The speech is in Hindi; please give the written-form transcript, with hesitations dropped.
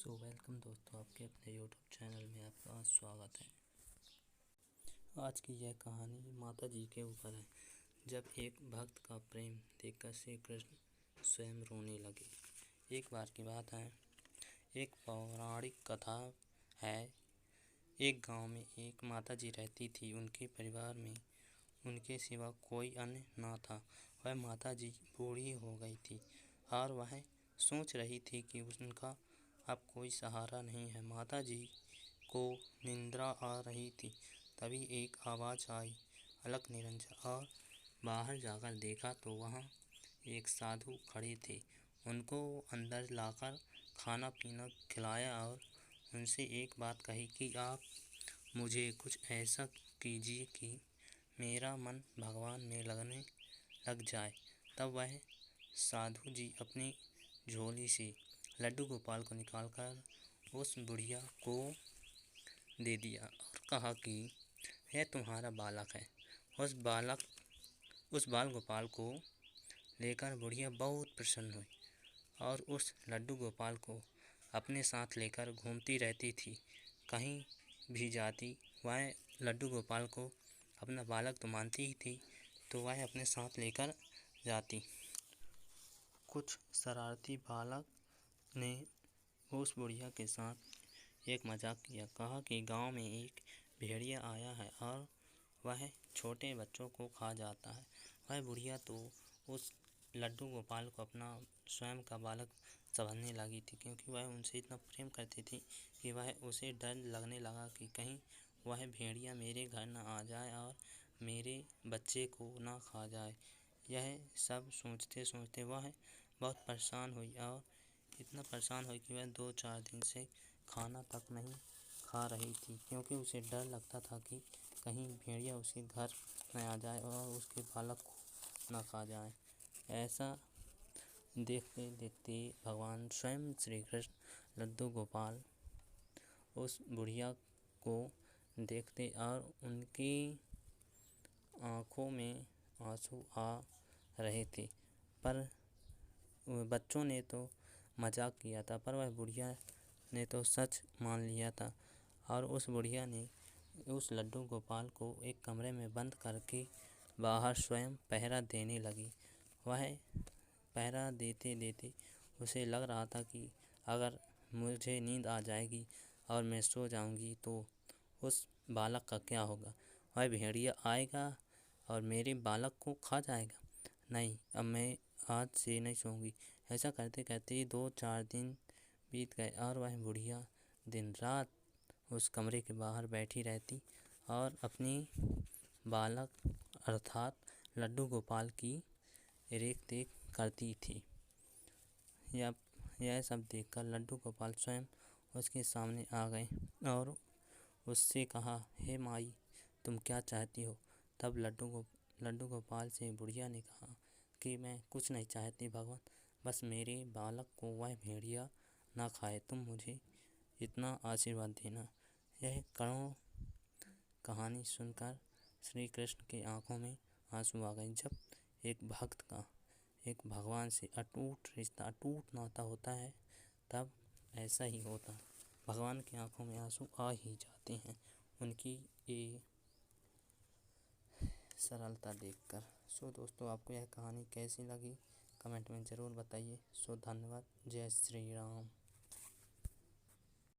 वेलकम दोस्तों, आपके अपने यूट्यूब चैनल में आपका स्वागत है। आज की यह कहानी माता जी के ऊपर है। जब एक भक्त का प्रेम देखकर श्री कृष्ण स्वयं रोने लगे। एक बार की बात है, एक पौराणिक कथा है। एक गांव में एक माता जी रहती थी। उनके परिवार में उनके सिवा कोई अन्य ना था। वह माता जी बूढ़ी हो गई थी और वह सोच रही थी कि उनका अब कोई सहारा नहीं है। माता जी को निंद्रा आ रही थी। तभी एक आवाज़ आई, अलख निरंजन। और बाहर जाकर देखा तो वहाँ एक साधु खड़े थे। उनको अंदर लाकर खाना पीना खिलाया और उनसे एक बात कही कि आप मुझे कुछ ऐसा कीजिए कि मेरा मन भगवान में लगने लग जाए। तब वह साधु जी अपनी झोली से लड्डू गोपाल को निकालकर उस बुढ़िया को दे दिया और कहा कि यह तुम्हारा बालक है। उस बाल गोपाल को लेकर बुढ़िया बहुत प्रसन्न हुई और उस लड्डू गोपाल को अपने साथ लेकर घूमती रहती थी। कहीं भी जाती वह लड्डू गोपाल को अपना बालक तो मानती ही थी, तो वह अपने साथ लेकर जाती। कुछ शरारती बालक ने उस बुढ़िया के साथ एक मजाक किया। कहा कि गांव में एक भेड़िया आया है और वह छोटे बच्चों को खा जाता है। वह बुढ़िया तो उस लड्डू गोपाल को अपना स्वयं का बालक समझने लगी थी, क्योंकि वह उनसे इतना प्रेम करती थी कि वह उसे डर लगने लगा कि कहीं वह भेड़िया मेरे घर न आ जाए और मेरे बच्चे को ना खा जाए। यह सब सोचते सोचते वह बहुत परेशान हुई और इतना परेशान हुई कि वह 2-4 दिन से खाना तक नहीं खा रही थी, क्योंकि उसे डर लगता था कि कहीं भेड़िया उसके घर न आ जाए और उसके बालक को न खा जाए। ऐसा देखते देखते भगवान स्वयं श्री कृष्ण लड्डू गोपाल उस बुढ़िया को देखते और उनकी आँखों में आंसू आ रहे थे। पर बच्चों ने तो मजाक किया था, पर वह बुढ़िया ने तो सच मान लिया था और उस बुढ़िया ने उस लड्डू गोपाल को एक कमरे में बंद करके बाहर स्वयं पहरा देने लगी। वह पहरा देते देते उसे लग रहा था कि अगर मुझे नींद आ जाएगी और मैं सो जाऊंगी तो उस बालक का क्या होगा। वह भेड़िया आएगा और मेरे बालक को खा जाएगा। नहीं, अब मैं आज से नहीं सोऊंगी। ऐसा करते करते 2-4 दिन बीत गए और वह बुढ़िया दिन रात उस कमरे के बाहर बैठी रहती और अपनी बालक अर्थात लड्डू गोपाल की रेख देख करती थी। यह सब देखकर लड्डू गोपाल स्वयं उसके सामने आ गए और उससे कहा, हे माई, तुम क्या चाहती हो। तब लड्डू गोपाल से बुढ़िया ने कहा कि मैं कुछ नहीं चाहती भगवान, बस मेरे बालक को वह भेड़िया ना खाए। तुम मुझे इतना आशीर्वाद देना। यह करुण कहानी सुनकर श्री कृष्ण के आंखों में आंसू आ गए। जब एक भक्त का एक भगवान से अटूट रिश्ता, अटूट नाता होता है, तब ऐसा ही होता। भगवान की आंखों में आंसू आ ही जाते हैं उनकी ये सरलता देखकर। सो दोस्तों, आपको यह कहानी कैसी लगी कमेंट में ज़रूर बताइए। सो धन्यवाद। जय श्री राम।